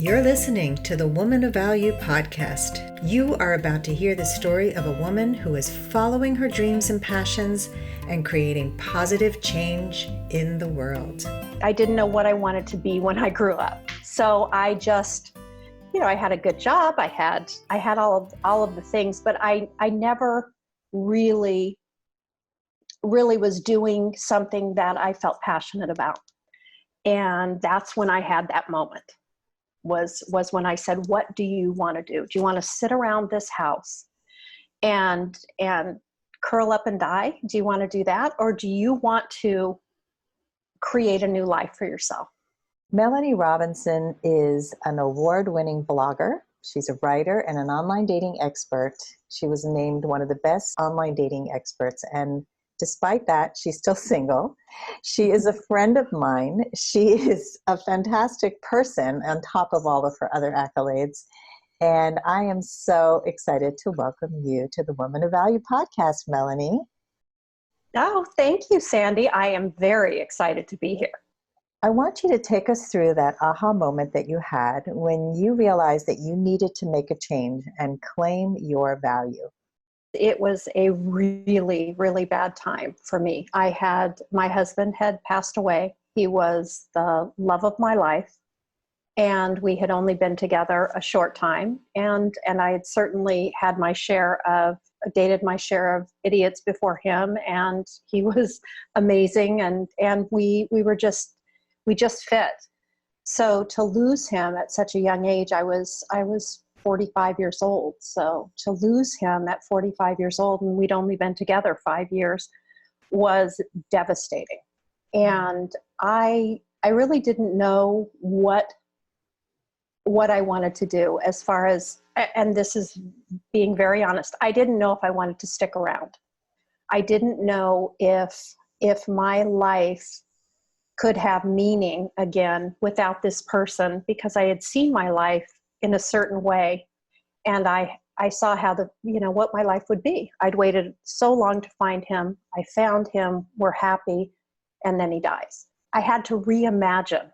You're listening to the Woman of Value podcast. You are about to hear the story of a woman who is following her dreams and passions and creating positive change in the world. I didn't know what I wanted to be when I grew up. So I just, I had a good job. I had all of the things, but I never really was doing something that I felt passionate about. And that's when I had that moment. Was when I said, what do you want to do? Do you want to sit around this house and curl up and die? Do you want to do that? Or do you want to create a new life for yourself? Melani Robinson is an award-winning blogger. She's a writer and an online dating expert. She was named one of the best online dating experts, and despite that, she's still single. She is a friend of mine. She is a fantastic person on top of all of her other accolades. And I am so excited to welcome you to the Woman of Value podcast, Melani. Oh, thank you, Sandy. I am very excited to be here. I want you to take us through that aha moment that you had when you realized that you needed to make a change and claim your value. It was a really, really bad time for me. My husband had passed away. He was the love of my life, and we had only been together a short time. And I had certainly had dated my share of idiots before him, and he was amazing. And we just fit. So to lose him at such a young age, I was 45 years old. So to lose him at 45 years old, and we'd only been together 5 years, was devastating. And I really didn't know what I wanted to do as far as, and this is being very honest, I didn't know if I wanted to stick around. I didn't know if my life could have meaning again without this person, because I had seen my life in a certain way, and I saw how what my life would be. I'd waited so long to find him. I found him, we're happy, and then he dies. I had to reimagine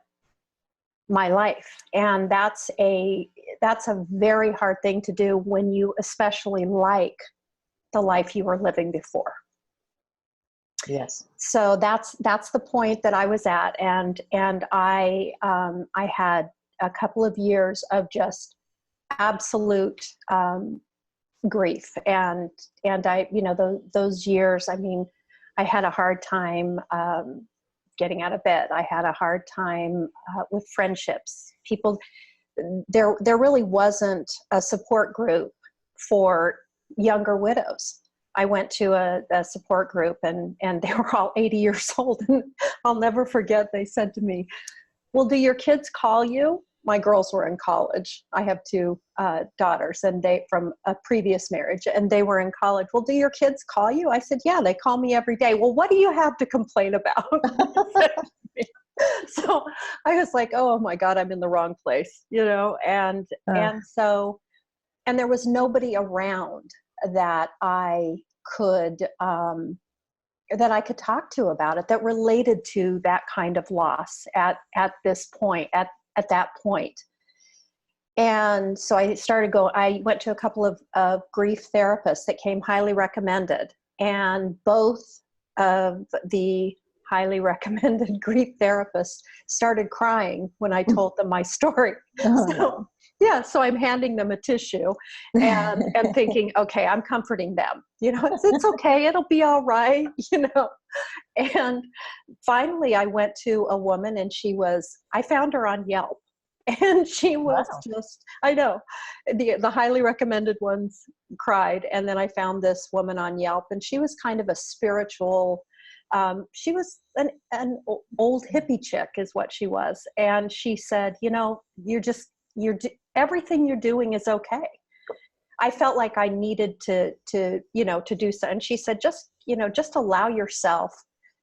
my life, and that's a very hard thing to do when you especially like the life you were living before. Yes. So that's the point that I was at, and I had a couple of years of just absolute grief, and I, those years, I mean, I had a hard time getting out of bed. I had a hard time with friendships. People, there really wasn't a support group for younger widows. I went to a support group, and they were all 80 years old. And I'll never forget, they said to me, well, do your kids call you? My girls were in college. I have two daughters, and they from a previous marriage, and they were in college. Well, do your kids call you? I said, yeah, they call me every day. Well, what do you have to complain about? So I was like, oh my God, I'm in the wrong place, and there was nobody around that I could talk to about it, that related to that kind of loss at this point, at that point. And so I went to a couple of grief therapists that came highly recommended, and both of the highly recommended grief therapists started crying when I told them my story. Oh. So I'm handing them a tissue and thinking, okay, I'm comforting them. It's okay. It'll be all right. And finally I went to a woman, and I found her on Yelp, and she was just, I know, the highly recommended ones cried. And then I found this woman on Yelp, and she was kind of a spiritual, she was an old hippie chick is what she was. And she said, everything you're doing is okay. I felt like I needed to do so. And she said, just allow yourself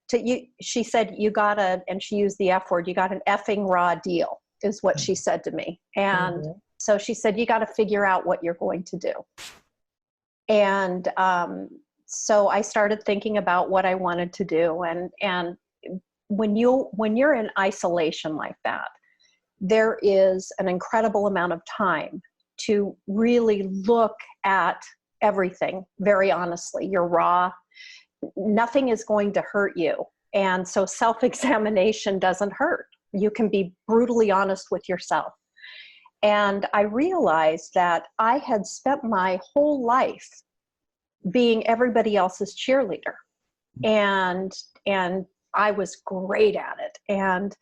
to, she said, you gotta, and she used the F word, you got an effing raw deal is what she said to me. And so she said, you got to figure out what you're going to do. And, so I started thinking about what I wanted to do. And when you're in isolation like that, there is an incredible amount of time to really look at everything very honestly. You're raw. Nothing is going to hurt you. And so self-examination doesn't hurt. You can be brutally honest with yourself. And I realized that I had spent my whole life being everybody else's cheerleader. And I was great at it. And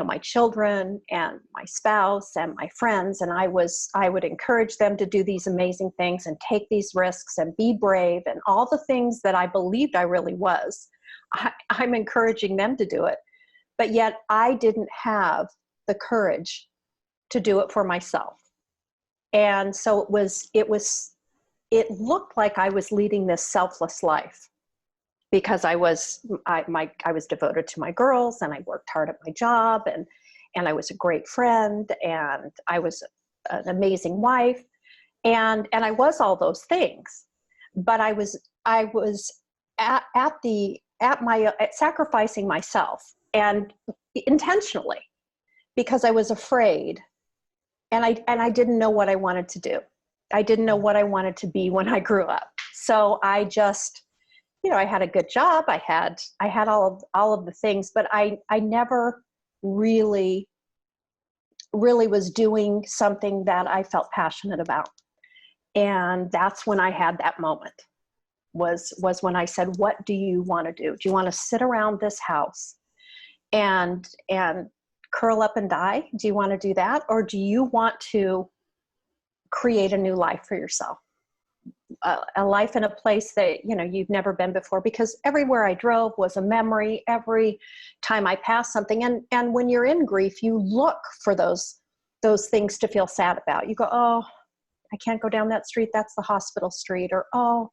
my children and my spouse and my friends, and I would encourage them to do these amazing things and take these risks and be brave and all the things that I believed I really was. I'm encouraging them to do it. But yet I didn't have the courage to do it for myself. And so it looked like I was leading this selfless life because I was devoted to my girls, and I worked hard at my job, and I was a great friend, and I was an amazing wife, and I was all those things. But I was sacrificing myself, and intentionally, because I was afraid, and I didn't know what I wanted to do. I didn't know what I wanted to be when I grew up. So I just, I had a good job. I had all of the things, but I never really was doing something that I felt passionate about. And that's when I had that moment, was when I said, what do you want to do? Do you want to sit around this house and curl up and die? Do you want to do that? Or do you want to create a new life for yourself? A life in a place that you've never been before, because everywhere I drove was a memory. Every time I passed something, and when you're in grief, you look for those things to feel sad about. You go, oh, I can't go down that street. That's the hospital street. Or, oh,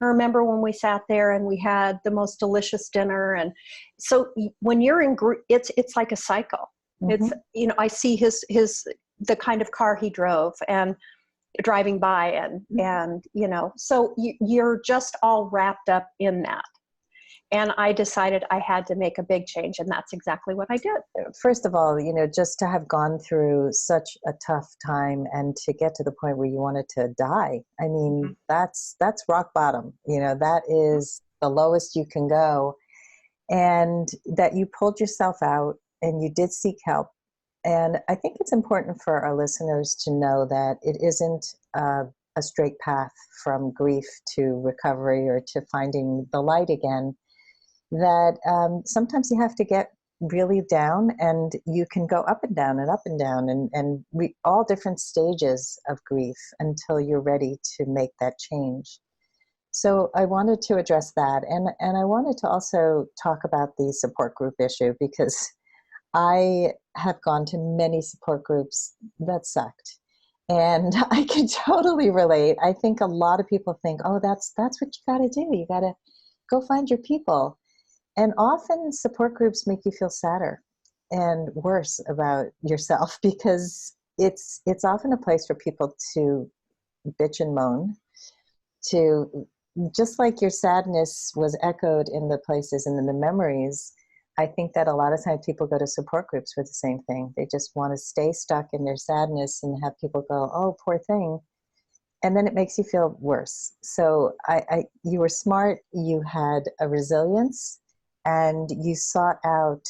I remember when we sat there and we had the most delicious dinner. And so when you're in grief, it's like a cycle. Mm-hmm. It's, I see the kind of car he drove and driving by, and so you're just all wrapped up in that. And I decided I had to make a big change, and that's exactly what I did. First of all, just to have gone through such a tough time and to get to the point where you wanted to die. I mean, that's rock bottom. That is the lowest you can go. And that you pulled yourself out and you did seek help. And I think it's important for our listeners to know that it isn't a straight path from grief to recovery or to finding the light again. That sometimes you have to get really down, and you can go up and down and up and down, and all different stages of grief until you're ready to make that change. So I wanted to address that. And I wanted to also talk about the support group issue, because I have gone to many support groups that sucked, and I can totally relate. I think a lot of people think, oh, that's what you got to do. You got to go find your people. And often support groups make you feel sadder and worse about yourself, because it's often a place for people to bitch and moan, to just like your sadness was echoed in the places and in the memories. I think that a lot of times people go to support groups for the same thing. They just want to stay stuck in their sadness and have people go, oh, poor thing. And then it makes you feel worse. So you were smart, you had a resilience, and you sought out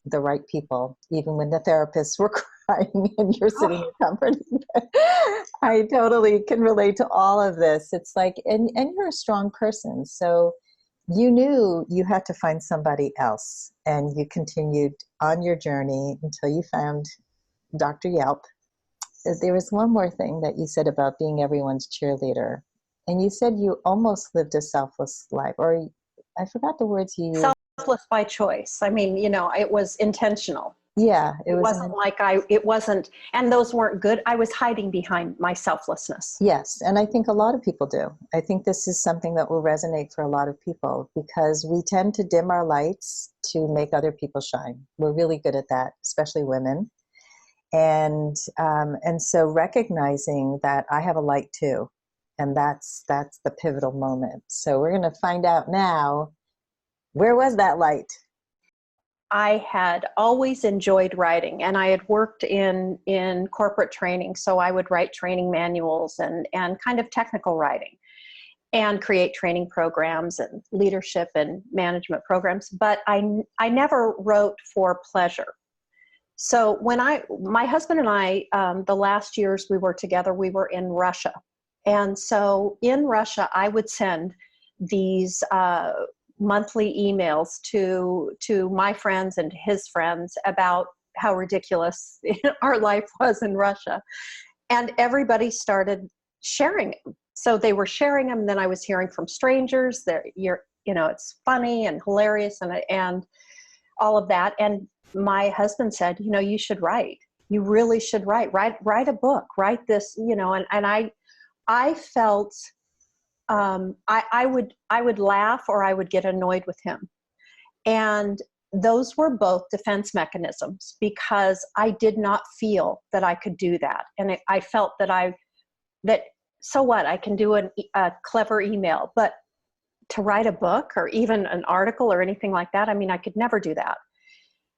the right people, even when the therapists were crying and you're sitting and comforting. I totally can relate to all of this. It's like, and you're a strong person. So you knew you had to find somebody else, and you continued on your journey until you found Dr. Yelp. There was one more thing that you said about being everyone's cheerleader, and you said you almost lived a selfless life, or I forgot the words you used. Selfless by choice. I mean, it was intentional. Yeah, it wasn't and those weren't good. I was hiding behind my selflessness. Yes, and I think a lot of people do. I think this is something that will resonate for a lot of people, because we tend to dim our lights to make other people shine. We're really good at that, especially women. And so recognizing that I have a light too, and that's the pivotal moment. So we're going to find out now, where was that light? I had always enjoyed writing, and I had worked in corporate training, so I would write training manuals and kind of technical writing, and create training programs and leadership and management programs. But I never wrote for pleasure. So when my husband and I, the last years we were together, we were in Russia. And so in Russia, I would send these monthly emails to my friends and his friends about how ridiculous our life was in Russia. And everybody started sharing them. So they were sharing them, and then I was hearing from strangers that it's funny and hilarious and all of that. And my husband said, you should write. You really should write a book, write this, and I felt I would laugh or I would get annoyed with him. And those were both defense mechanisms, because I did not feel that I could do that. And I felt that so what, I can do a clever email, but to write a book or even an article or anything like that, I could never do that.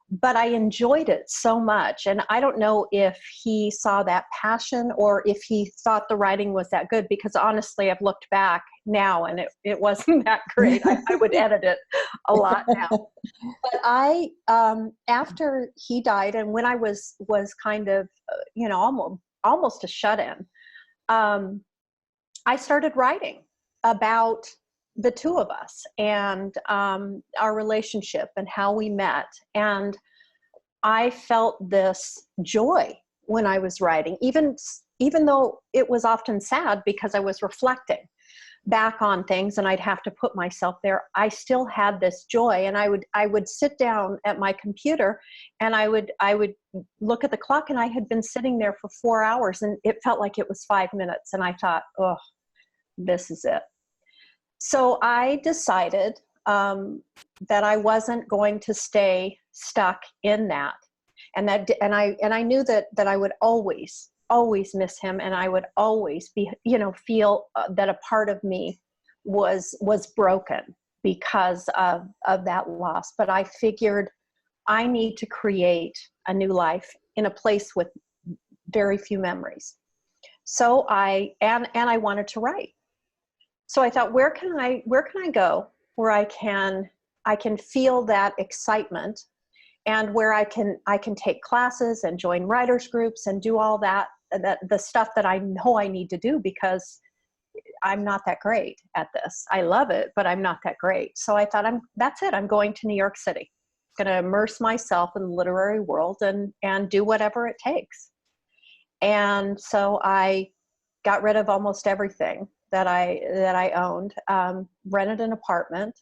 But I enjoyed it so much. And I don't know if he saw that passion or if he thought the writing was that good, because honestly, I've looked back now and it wasn't that great. I would edit it a lot now. But after he died, and when I was kind of, almost a shut-in, I started writing about the two of us and our relationship and how we met. And I felt this joy when I was writing, even though it was often sad, because I was reflecting back on things and I'd have to put myself there. I still had this joy, and I would sit down at my computer and I would look at the clock, and I had been sitting there for 4 hours and it felt like it was 5 minutes. And I thought, oh, this is it. So I decided that I wasn't going to stay stuck in that, and I knew that I would always miss him, and I would always be feel that a part of me was broken because of that loss. But I figured I need to create a new life in a place with very few memories. So I wanted to write. So I thought, where can I go where I can feel that excitement, and where I can take classes and join writers groups and do all that the stuff that I know I need to do, because I'm not that great at this. I love it, but I'm not that great. So I thought, that's it. I'm going to New York City. I'm going to immerse myself in the literary world and do whatever it takes. And so I got rid of almost everything that I owned, rented an apartment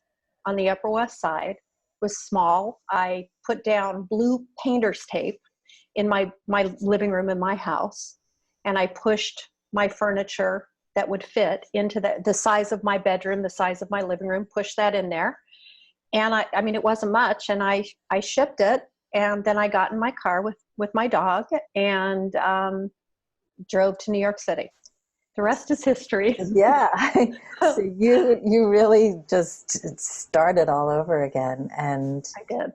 on the Upper West Side. It was small. I put down blue painter's tape in my living room in my house, and I pushed my furniture that would fit into the size of my bedroom, the size of my living room, pushed that in there. And I mean, it wasn't much, and I shipped it, and then I got in my car with my dog and drove to New York City. The rest is history. Yeah. So you really just started all over again. And I did.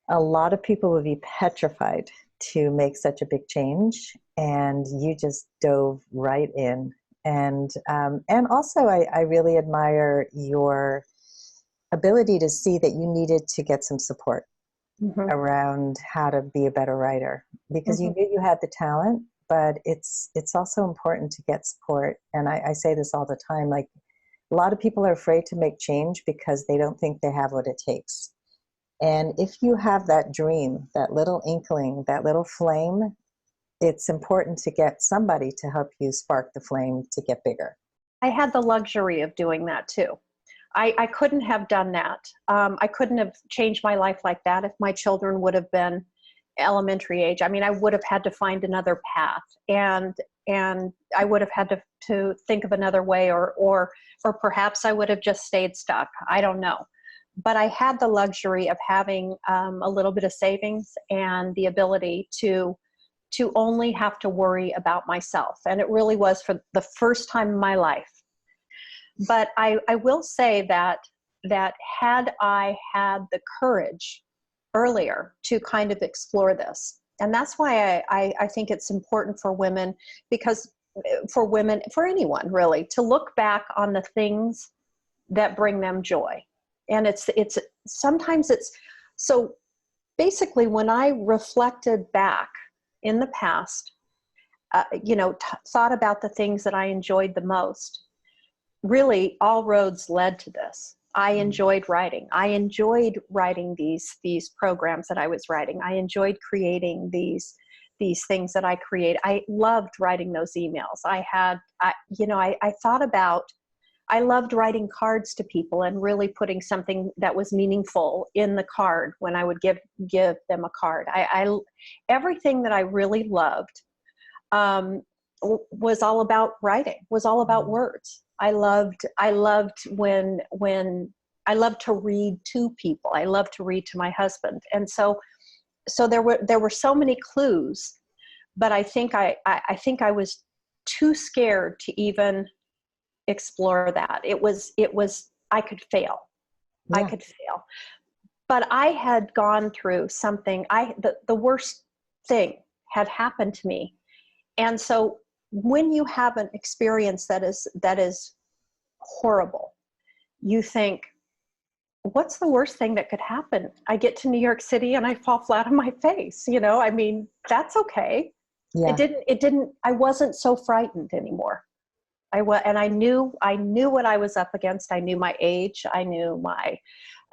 A lot of people would be petrified to make such a big change, and you just dove right in. And also I really admire your ability to see that you needed to get some support around how to be a better writer, because you knew you had the talent. But it's also important to get support. And I say this all the time, like, a lot of people are afraid to make change because they don't think they have what it takes. And if you have that dream, that little inkling, that little flame, it's important to get somebody to help you spark the flame to get bigger. I had the luxury of doing that too. I couldn't have done that. I couldn't have changed my life like that if my children would have been elementary age. I mean, I would have had to find another path, and I would have had to think of another way, or perhaps I would have just stayed stuck. I don't know. But I had the luxury of having a little bit of savings and the ability to only have to worry about myself. And it really was for the first time in my life. But I will say that had I had the courage earlier to kind of explore this. And that's why I think it's important for women, because for women, for anyone really, to look back on the things that bring them joy. And it's sometimes it's, so basically when I reflected back in the past, thought about the things that I enjoyed the most, really all roads led to this. I enjoyed writing. I enjoyed writing these programs that I was writing. I enjoyed creating these things that I create. I loved writing those emails. I loved writing cards to people and really putting something that was meaningful in the card when I would give them a card. Everything that I really loved was all about writing, was all about words. I loved when I loved to read to people. I loved to read to my husband. And so there were so many clues, but I think I was too scared to even explore that. It was I could fail. Yeah. I could fail. But I had gone through something, the worst thing had happened to me. And so when you have an experience that is horrible, you think, what's the worst thing that could happen? I get to New York City and I fall flat on my face. I mean, that's okay. Yeah. I wasn't so frightened anymore. And I knew what I was up against. I knew my age. I knew my,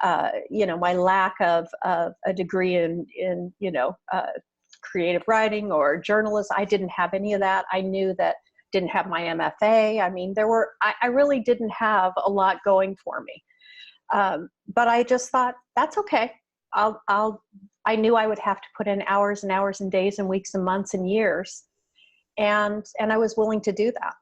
my lack of a degree in creative writing or journalism. I didn't have any of that. I knew that didn't have my MFA. I mean, I really didn't have a lot going for me. But I just thought, that's okay. I knew I would have to put in hours and hours and days and weeks and months and years. And I was willing to do that.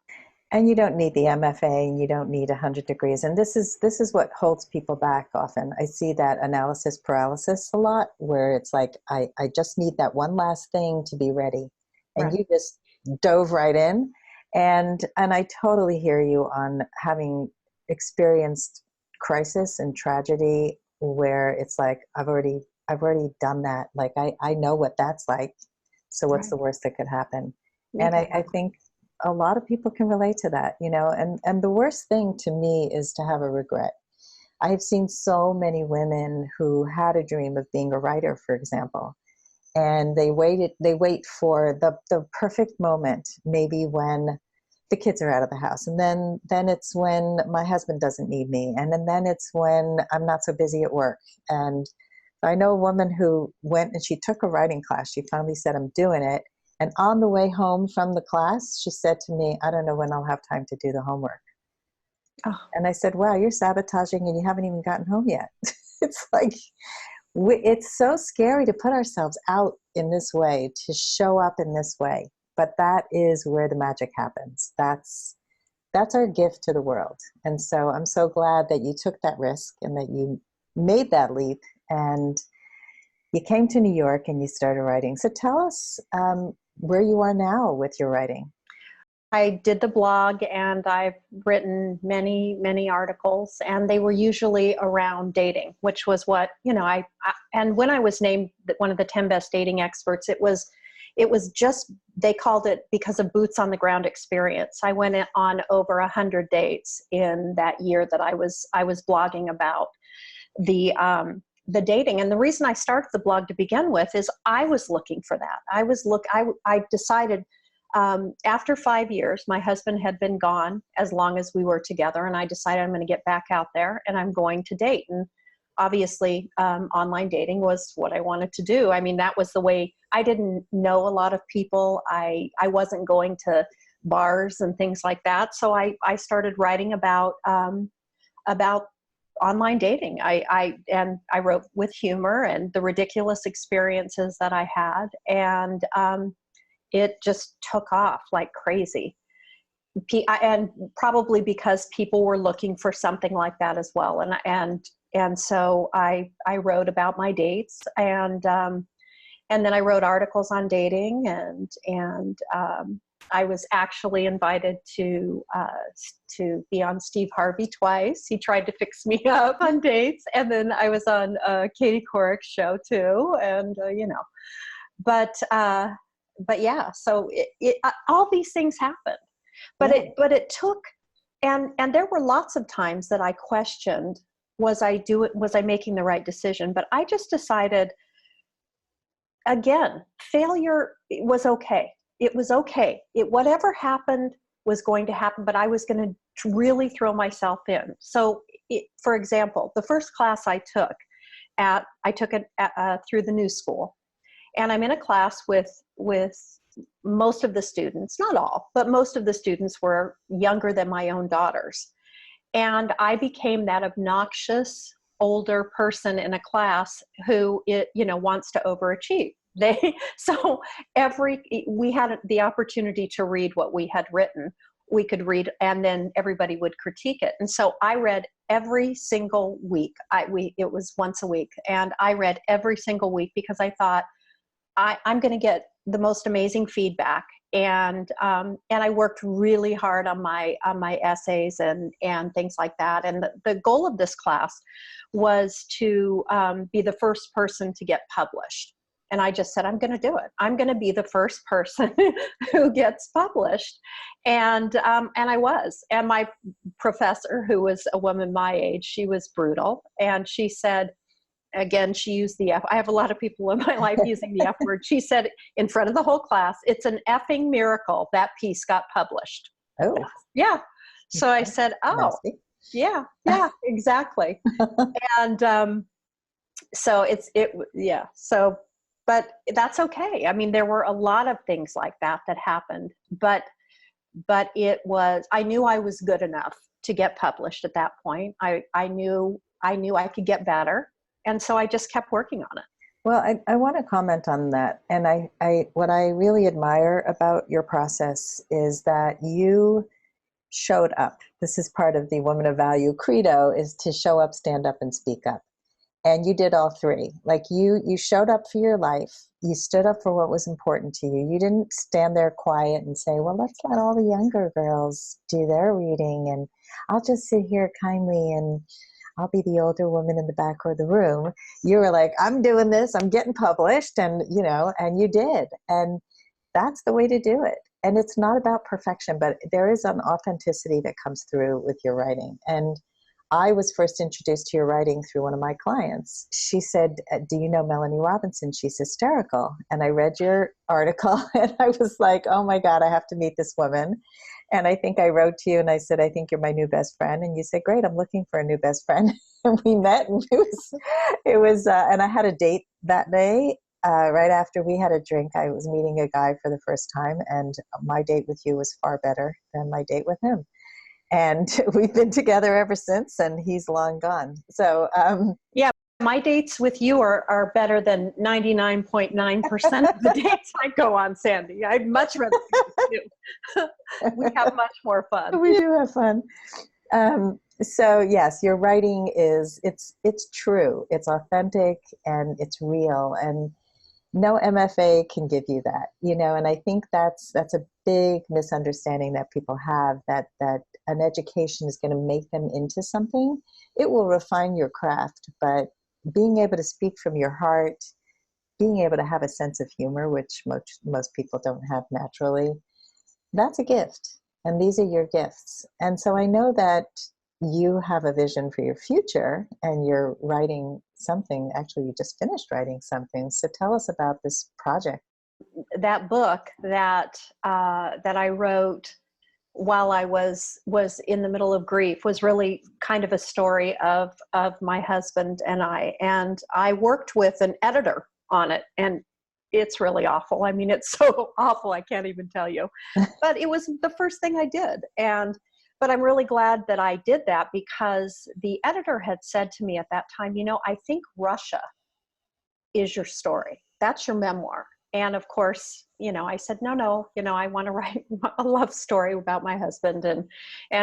And you don't need the MFA, and you don't need 100 degrees. And this is what holds people back often. I see that analysis paralysis a lot, where it's like, I just need that one last thing to be ready. And right. You just dove right in. And I totally hear you on having experienced crisis and tragedy, where it's like, I've already done that. Like, I know what that's like. So what's right. The worst that could happen? And I think a lot of people can relate to that, and the worst thing to me is to have a regret. I have seen so many women who had a dream of being a writer, for example, and they wait for the perfect moment, maybe when the kids are out of the house. And then it's when my husband doesn't need me. And then it's when I'm not so busy at work. And I know a woman who went and she took a writing class. She finally said, I'm doing it. And on the way home from the class, she said to me, I don't know when I'll have time to do the homework. Oh. And I said, wow, you're sabotaging and you haven't even gotten home yet. It's like, it's so scary to put ourselves out in this way, to show up in this way. But that is where the magic happens. That's our gift to the world. And so I'm so glad that you took that risk and that you made that leap and you came to New York and you started writing. So tell us where you are now with your writing. I did the blog and I've written many, many articles, and they were usually around dating, which was what, and when I was named one of the 10 best dating experts, it was just, they called it because of boots on the ground experience. I went on over 100 dates in that year that I was blogging about the dating. And the reason I started the blog to begin with is I was looking for that. I decided after 5 years, my husband had been gone as long as we were together, and I decided I'm going to get back out there and I'm going to date. And obviously, online dating was what I wanted to do. I mean, that was the way. I didn't know a lot of people. I wasn't going to bars and things like that. So I started writing about online dating. I wrote with humor and the ridiculous experiences that I had, and it just took off like crazy. And probably because people were looking for something like that as well. And so I wrote about my dates, and then I wrote articles on dating, and I was actually invited to be on Steve Harvey twice. He tried to fix me up on dates, and then I was on Katie Couric's show too, and but yeah. So all these things happened, but it took, and there were lots of times that I questioned, was I making the right decision? But I just decided, again, failure was okay. It was okay. Whatever happened was going to happen, but I was going to really throw myself in. So, for example, the first class I took it through the new school, and I'm in a class with most of the students, not all, but most of the students were younger than my own daughters. And I became that obnoxious older person in a class who wants to overachieve. We had the opportunity to read what we had written. We could read, and then everybody would critique it. And so I read every single week. It was once a week, and I read every single week because I thought, I'm going to get the most amazing feedback. And I worked really hard on my essays and things like that. And the goal of this class was to be the first person to get published. And I just said, I'm going to do it. I'm going to be the first person who gets published. And I was. And my professor, who was a woman my age, she was brutal. And she said, again, she used the F. I have a lot of people in my life using the F word. She said in front of the whole class, "It's an effing miracle that piece got published." Oh. Yeah. So I said, "Oh, yeah, exactly." And so So, but that's okay. I mean, there were a lot of things like that happened, but I knew I was good enough to get published at that point. I knew I could get better. And so I just kept working on it. Well, I want to comment on that. And what I really admire about your process is that you showed up. This is part of the Woman of Value credo, is to show up, stand up, and speak up. And you did all three. Like you showed up for your life. You stood up for what was important to you. You didn't stand there quiet and say, well, let's let all the younger girls do their reading, and I'll just sit here kindly and I'll be the older woman in the back of the room. You were like, I'm doing this, I'm getting published, and and you did. And that's the way to do it. And it's not about perfection, but there is an authenticity that comes through with your writing. And I was first introduced to your writing through one of my clients. She said, do you know Melani Robinson? She's hysterical. And I read your article and I was like, oh my God, I have to meet this woman. And I think I wrote to you and I said, I think you're my new best friend. And you said, great, I'm looking for a new best friend. And we met, and it was, and I had a date that day. Right after we had a drink, I was meeting a guy for the first time, and my date with you was far better than my date with him. And we've been together ever since, and he's long gone. So, yeah, my dates with you are better than 99.9% of the dates I go on, Sandy. I'd much rather be with you. We have much more fun. We do have fun. So yes, your writing it's true, it's authentic, and it's real, and no MFA can give you that, and I think that's a big misunderstanding that people have, that an education is going to make them into something. It will refine your craft, but being able to speak from your heart, being able to have a sense of humor, which most people don't have naturally, that's a gift. And these are your gifts. And so I know that you have a vision for your future, and you're writing something. Actually, you just finished writing something. So tell us about this project. That book that I wrote while I was in the middle of grief was really kind of a story of my husband and I. And I worked with an editor on it, and it's really awful. I mean, it's so awful, I can't even tell you. But it was the first thing I did. But I'm really glad that I did that, because the editor had said to me at that time, I think Russia is your story. That's your memoir. And of course, I said, no, I want to write a love story about my husband. And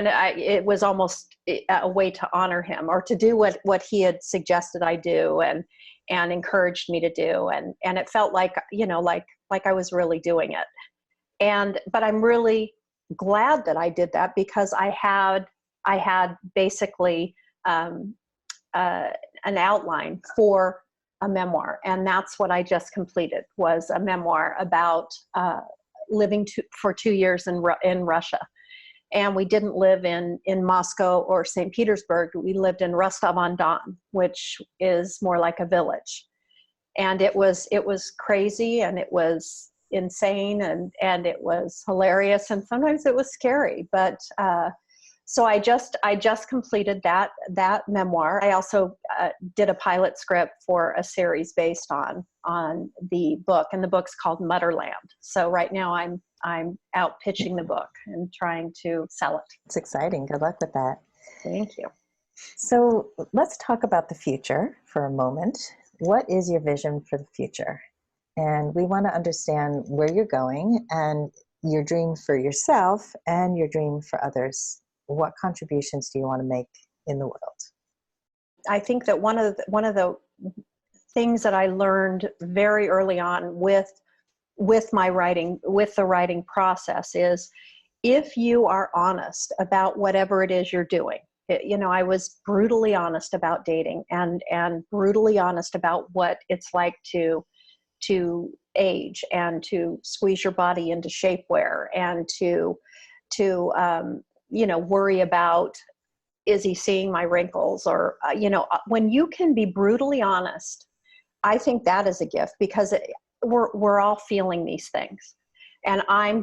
it was almost a way to honor him, or to do what he had suggested I do and encouraged me to do. And it felt like, like I was really doing it. But I'm really glad that I did that, because I had basically an outline for a memoir, and that's what I just completed, was a memoir about living for 2 years in Russia. And we didn't live in Moscow or St. Petersburg. We lived in Rostov-on-Don, which is more like a village. And it was crazy, and it was insane, and it was hilarious, and sometimes it was scary. But so I just completed that memoir. I also did a pilot script for a series based on the book, and the book's called Mutterland. So right now I'm out pitching the book and trying to sell it. It's exciting. Good luck with that. Thank you. So let's talk about the future for a moment. What is your vision for the future? And we want to understand where you're going, and your dream for yourself and your dream for others. What contributions do you want to make in the world? I think that one of the things that I learned very early on with my writing, with the writing process, is if you are honest about whatever it is you're doing. I was brutally honest about dating, and brutally honest about what it's like to age, and to squeeze your body into shapewear, and to worry about, is he seeing my wrinkles? Or, when you can be brutally honest, I think that is a gift, because we're all feeling these things. And I'm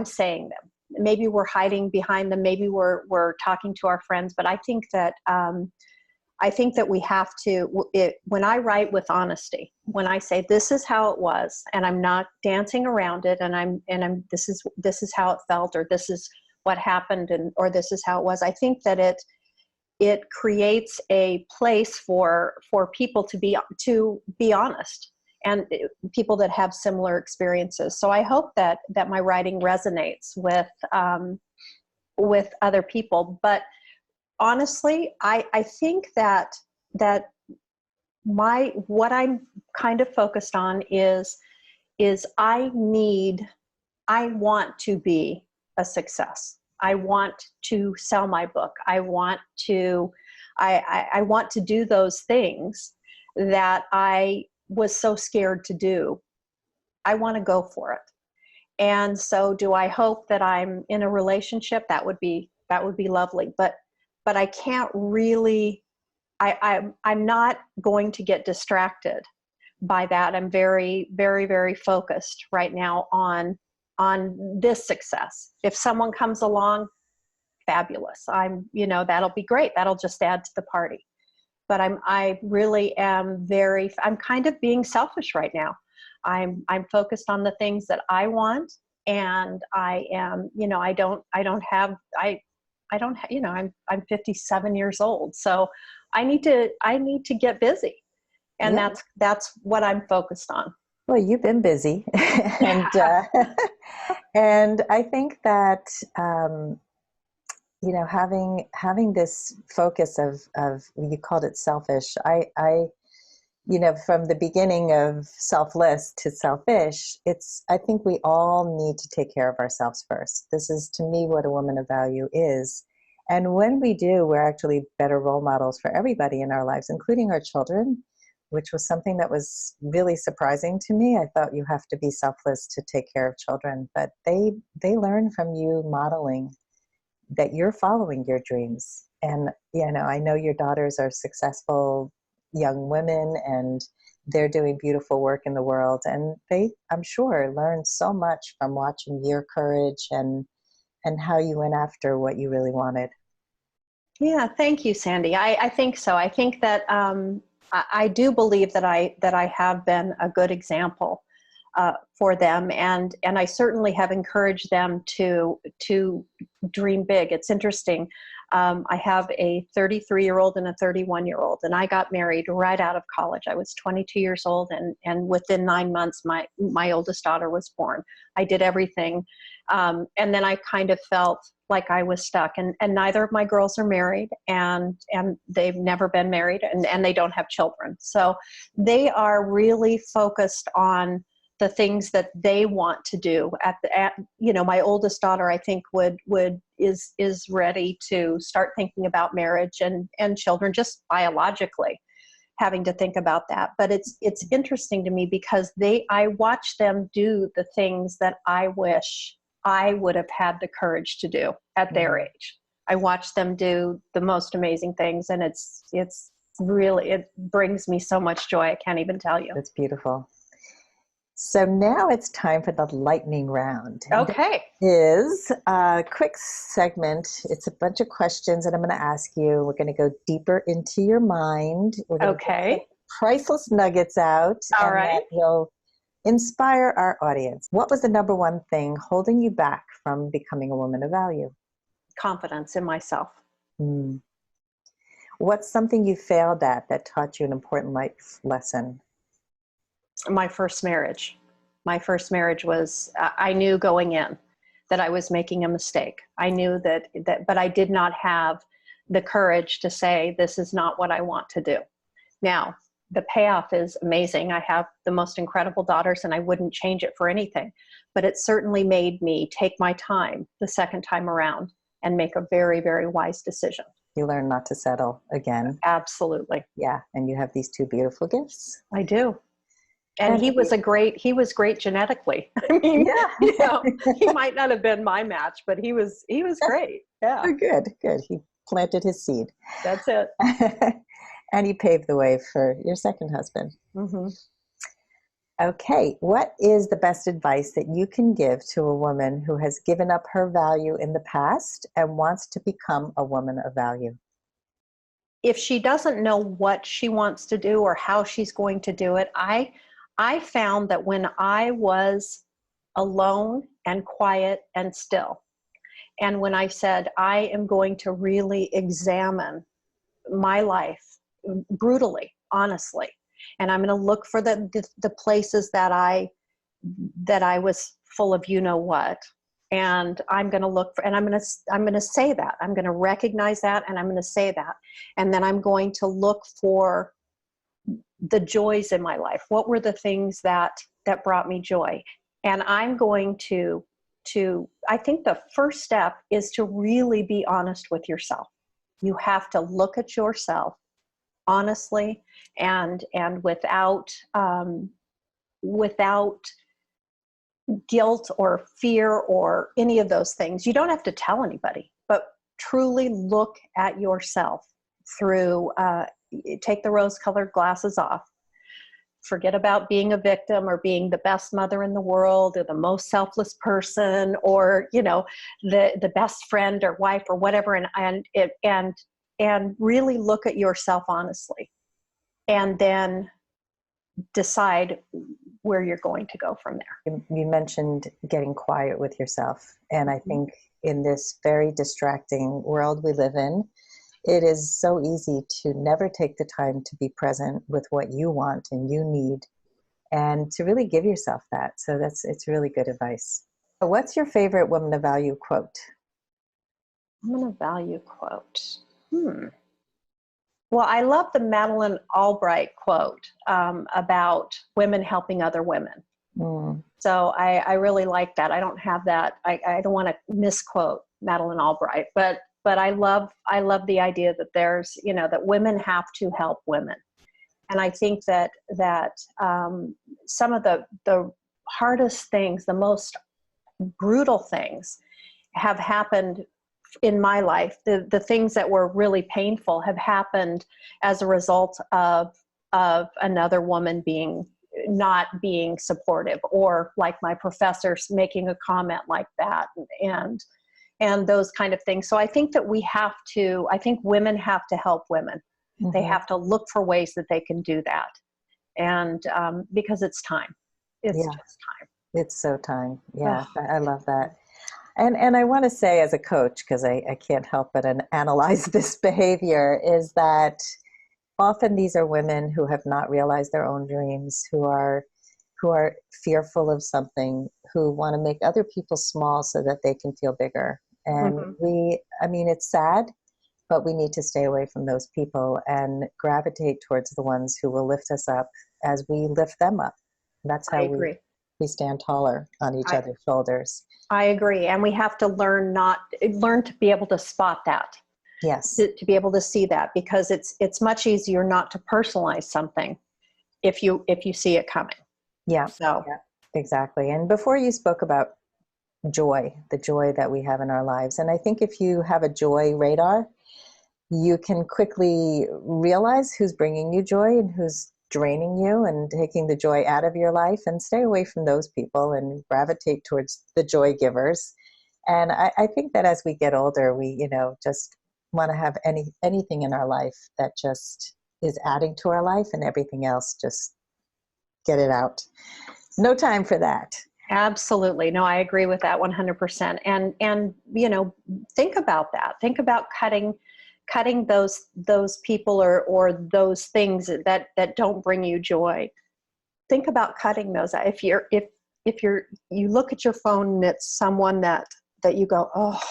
saying them. Maybe we're hiding behind them. Maybe we're talking to our friends, but I think that we have to, when I write with honesty, when I say this is how it was, and I'm not dancing around it, and this is how it felt, or this is what happened, or this is how it was, I think that it creates a place for people to be honest, and people that have similar experiences. So I hope that my writing resonates with other people. But honestly, I think that what I'm kind of focused on is I want to be a success. I want to sell my book. I want to do those things that I was so scared to do. I want to go for it. And so, do I hope that I'm in a relationship? That would be lovely. But I can't really. I'm not going to get distracted by that. I'm very, very, very focused right now on this success. If someone comes along, fabulous. That'll be great. That'll just add to the party. But I really am I'm kind of being selfish right now. I'm focused on the things that I want, and I am, I'm 57 years old. So I need to get busy. And Yeah. that's what I'm focused on. Well, you've been busy, and and I think that having this focus of you called it selfish. I from the beginning of selfless to selfish, I think we all need to take care of ourselves first. This is, to me, what a woman of value is. And when we do, we're actually better role models for everybody in our lives, including our children, which was something that was really surprising to me. I thought you have to be selfless to take care of children, but they learn from you modeling that you're following your dreams. And, I know your daughters are successful young women, and they're doing beautiful work in the world. And they, I'm sure, learned so much from watching your courage and how you went after what you really wanted. Yeah, thank you, Sandy. I think so. I think that I do believe that I have been a good example for them, and I certainly have encouraged them to dream big. It's interesting. I have a 33-year-old and a 31-year-old, and I got married right out of college. I was 22 years old, and within 9 months, my oldest daughter was born. I did everything, and then I kind of felt like I was stuck. And neither of my girls are married, and they've never been married, and they don't have children. So they are really focused on the things that they want to do my oldest daughter, I think is ready to start thinking about marriage and children, just biologically having to think about that. But it's interesting to me because I watch them do the things that I wish I would have had the courage to do at their age. I watch them do the most amazing things, and it's really, it brings me so much joy. I can't even tell you. That's beautiful. So now it's time for the lightning round. Okay. This is a quick segment. It's a bunch of questions that I'm going to ask you. We're going to go deeper into your mind. We're going to get some priceless nuggets out. All and right. that will inspire our audience. What was the number one thing holding you back from becoming a woman of value? Confidence in myself. What's something you failed at that taught you an important life lesson? My first marriage. My first marriage was, I knew going in that I was making a mistake. I knew that, but I did not have the courage to say, this is not what I want to do. Now, the payoff is amazing. I have the most incredible daughters, and I wouldn't change it for anything. But it certainly made me take my time the second time around and make a very, very wise decision. You learn not to settle again. Absolutely. Yeah, and you have these two beautiful gifts. I do. And he was great genetically. I mean, he might not have been my match, but he was great. Yeah. Oh, good. He planted his seed. That's it. And he paved the way for your second husband. Mm-hmm. Okay. What is the best advice that you can give to a woman who has given up her value in the past and wants to become a woman of value? If she doesn't know what she wants to do or how she's going to do it, I found that when I was alone and quiet and still, and when I said, I am going to really examine my life brutally, honestly, and I'm going to look for the places that I was full of what, and I'm going to look for, and I'm going to say that, I'm going to recognize that, and I'm going to say that, and then I'm going to look for the joys in my life. What were the things that brought me joy? And I'm going to I think the first step is to really be honest with yourself. You have to look at yourself honestly and without guilt or fear or any of those things. You don't have to tell anybody, but truly look at yourself through, take the rose-colored glasses off. Forget about being a victim or being the best mother in the world or the most selfless person or, the best friend or wife or whatever. And really look at yourself honestly, and then decide where you're going to go from there. You mentioned getting quiet with yourself. And I think in this very distracting world we live in, it is so easy to never take the time to be present with what you want and you need, and to really give yourself that. So it's really good advice. What's your favorite woman of value quote? Woman of value quote. Well, I love the Madeleine Albright quote about women helping other women. So I really like that. I don't have that. I don't want to misquote Madeleine Albright, but I love the idea that there's, that women have to help women. And I think that some of the hardest things, the most brutal things have happened in my life. The things that were really painful have happened as a result of another woman not being supportive, or like my professors making a comment like that, and those kind of things. So I think that I think women have to help women. Mm-hmm. They have to look for ways that they can do that. And because it's time. It's just time. It's so time. Yeah, I love that. And I want to say, as a coach, because I can't help but analyze this behavior, is that often these are women who have not realized their own dreams, who are fearful of something, who want to make other people small so that they can feel bigger. And it's sad, but we need to stay away from those people and gravitate towards the ones who will lift us up as we lift them up. That's how we stand taller on each other's shoulders. I agree. And we have to learn to be able to spot that. Yes. To be able to see that, because it's much easier not to personalize something if you see it coming. Yeah. So yeah, exactly. And before you spoke about joy, the joy that we have in our lives. And I think if you have a joy radar, you can quickly realize who's bringing you joy and who's draining you and taking the joy out of your life, and stay away from those people and gravitate towards the joy givers. And I think that as we get older, we, just want to have anything in our life that just is adding to our life, and everything else, just get it out. No time for that. absolutely. No, I agree with that 100%. And think about that. Think about cutting those people or those things that don't bring you joy. Think about cutting those out. If you look at your phone and it's someone that you go, oh,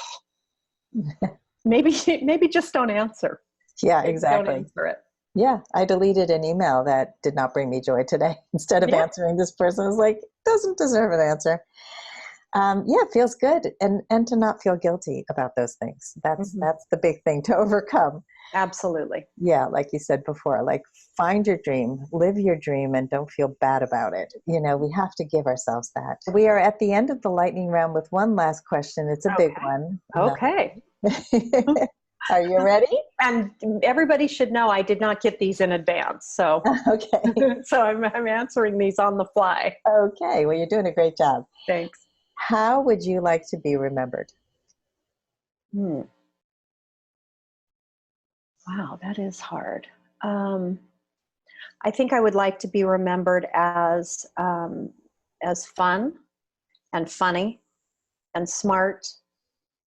maybe just don't answer. Yeah, Maybe exactly. Don't answer it. Yeah, I deleted an email that did not bring me joy today. Instead of answering this person, I was like, doesn't deserve an answer. It feels good, and to not feel guilty about those things. That's the big thing to overcome. Absolutely. Yeah, like you said before, like, find your dream, live your dream, and don't feel bad about it. We have to give ourselves that. We are at the end of the lightning round with one last question. It's a big one. Okay. Are you ready? And everybody should know I did not get these in advance. So Okay. so I'm answering these on the fly. Okay. Well, you're doing a great job. Thanks. How would you like to be remembered? Wow, that is hard. I think I would like to be remembered as fun and funny and smart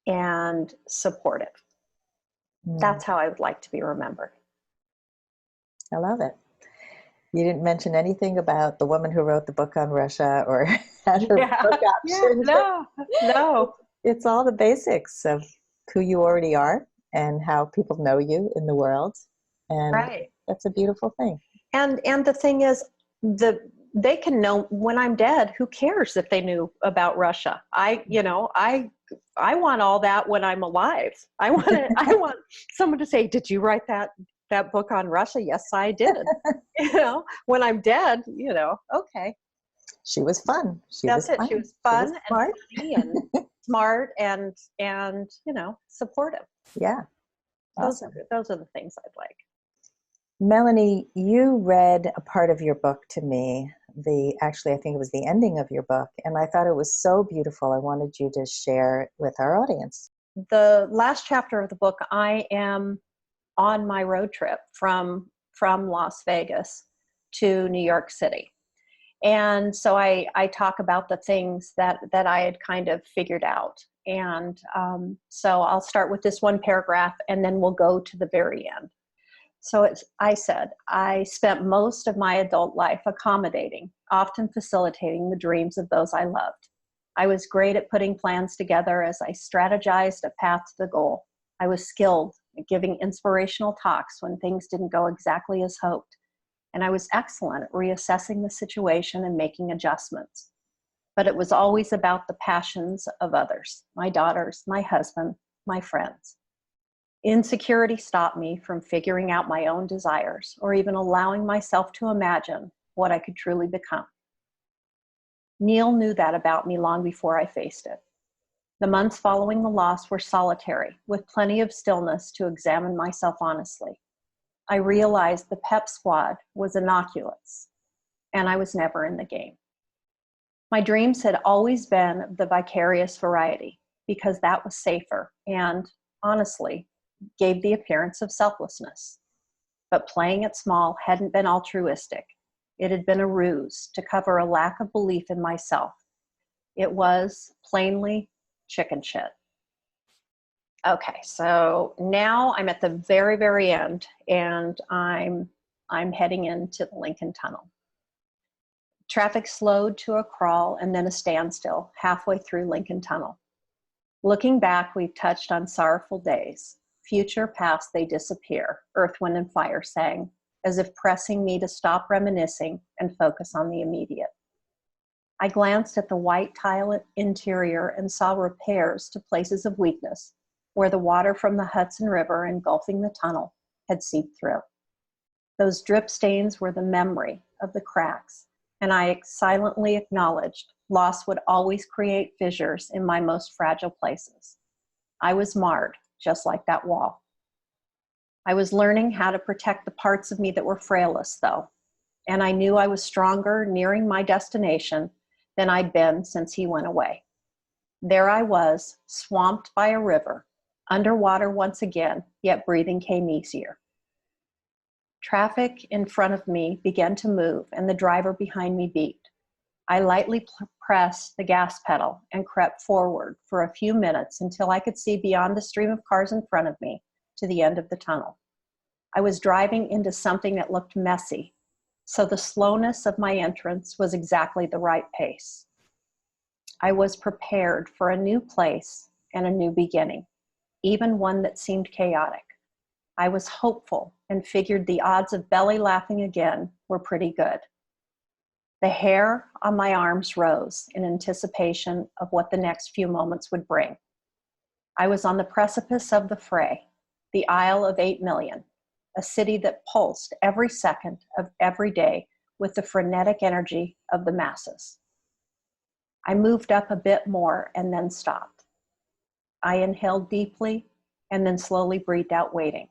and supportive. That's how I would like to be remembered. I love it. You didn't mention anything about the woman who wrote the book on Russia or had her book option. No. It's all the basics of who you already are and how people know you in the world. And that's a beautiful thing. And the thing is, they can know when I'm dead. Who cares if they knew about Russia? I want all that when I'm alive. I want someone to say, "Did you write that book on Russia?" Yes, I did. When I'm dead, okay. She was fun. That's it. She was fun and smart. funny and smart and supportive. Yeah. Awesome. Those are the things I'd like. Melanie, you read a part of your book to me. Actually, I think it was the ending of your book, and I thought it was so beautiful. I wanted you to share it with our audience. The last chapter of the book, I am on my road trip from Las Vegas to New York City. And so I talk about the things that I had kind of figured out. And so I'll start with this one paragraph, and then we'll go to the very end. So I said, I spent most of my adult life accommodating, often facilitating the dreams of those I loved. I was great at putting plans together as I strategized a path to the goal. I was skilled at giving inspirational talks when things didn't go exactly as hoped. And I was excellent at reassessing the situation and making adjustments. But it was always about the passions of others, my daughters, my husband, my friends. Insecurity stopped me from figuring out my own desires or even allowing myself to imagine what I could truly become. Neil knew that about me long before I faced it. The months following the loss were solitary, with plenty of stillness to examine myself honestly. I realized the pep squad was innocuous, and I was never in the game. My dreams had always been the vicarious variety because that was safer and, honestly, gave the appearance of selflessness. But playing it small hadn't been altruistic. It had been a ruse to cover a lack of belief in myself. It was plainly chicken shit. Okay, so now I'm at the very, very end, and I'm heading into the Lincoln Tunnel. Traffic slowed to a crawl and then a standstill halfway through Lincoln Tunnel. Looking back, we've touched on sorrowful days. Future, past, they disappear, Earth, Wind, and Fire sang, as if pressing me to stop reminiscing and focus on the immediate. I glanced at the white tile interior and saw repairs to places of weakness where the water from the Hudson River engulfing the tunnel had seeped through. Those drip stains were the memory of the cracks, and I silently acknowledged loss would always create fissures in my most fragile places. I was marred, just like that wall. I was learning how to protect the parts of me that were frailest, though, and I knew I was stronger nearing my destination than I'd been since he went away. There I was, swamped by a river, underwater once again, yet breathing came easier. Traffic in front of me began to move, and the driver behind me beeped. I lightly pressed the gas pedal and crept forward for a few minutes until I could see beyond the stream of cars in front of me to the end of the tunnel. I was driving into something that looked messy, so the slowness of my entrance was exactly the right pace. I was prepared for a new place and a new beginning, even one that seemed chaotic. I was hopeful and figured the odds of belly laughing again were pretty good. The hair on my arms rose in anticipation of what the next few moments would bring. I was on the precipice of the fray, the Isle of 8 million, a city that pulsed every second of every day with the frenetic energy of the masses. I moved up a bit more and then stopped. I inhaled deeply and then slowly breathed out, waiting.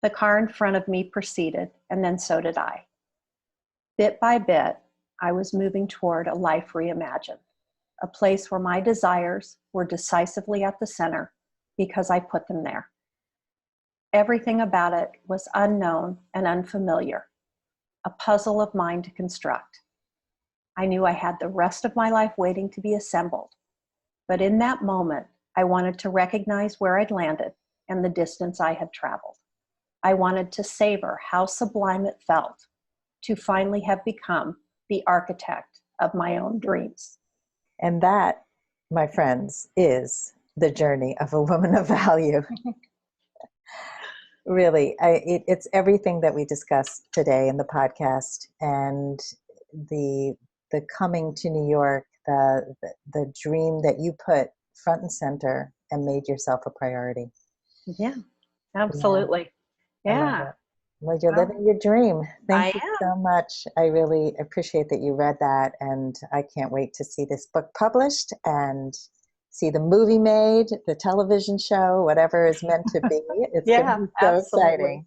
The car in front of me proceeded, and then so did I. Bit by bit, I was moving toward a life reimagined, a place where my desires were decisively at the center because I put them there. Everything about it was unknown and unfamiliar, a puzzle of mine to construct. I knew I had the rest of my life waiting to be assembled, but in that moment, I wanted to recognize where I'd landed and the distance I had traveled. I wanted to savor how sublime it felt to finally have become the architect of my own dreams. And that, my friends, is the journey of a woman of value. Really, it's everything that we discussed today in the podcast, and the coming to New York, the dream that you put front and center and made yourself a priority. Yeah, absolutely. Yeah. Well, you're living your dream. Thank you I am. so much. I really appreciate that you read that, and I can't wait to see this book published and see the movie made, the television show, whatever is meant to be. It's going to be so exciting.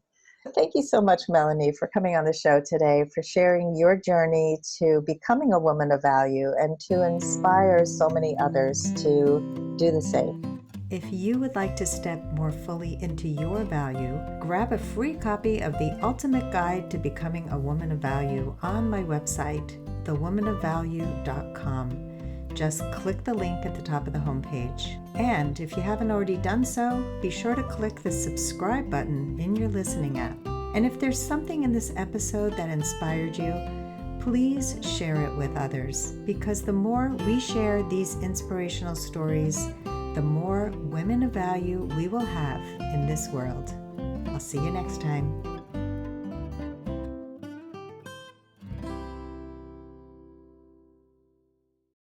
Thank you so much, Melani, for coming on the show today, for sharing your journey to becoming a woman of value and to inspire so many others to do the same. If you would like to step more fully into your value, grab a free copy of The Ultimate Guide to Becoming a Woman of Value on my website, thewomanofvalue.com. Just click the link at the top of the homepage. And if you haven't already done so, be sure to click the subscribe button in your listening app. And if there's something in this episode that inspired you, please share it with others, because the more we share these inspirational stories, the more women of value we will have in this world. I'll see you next time.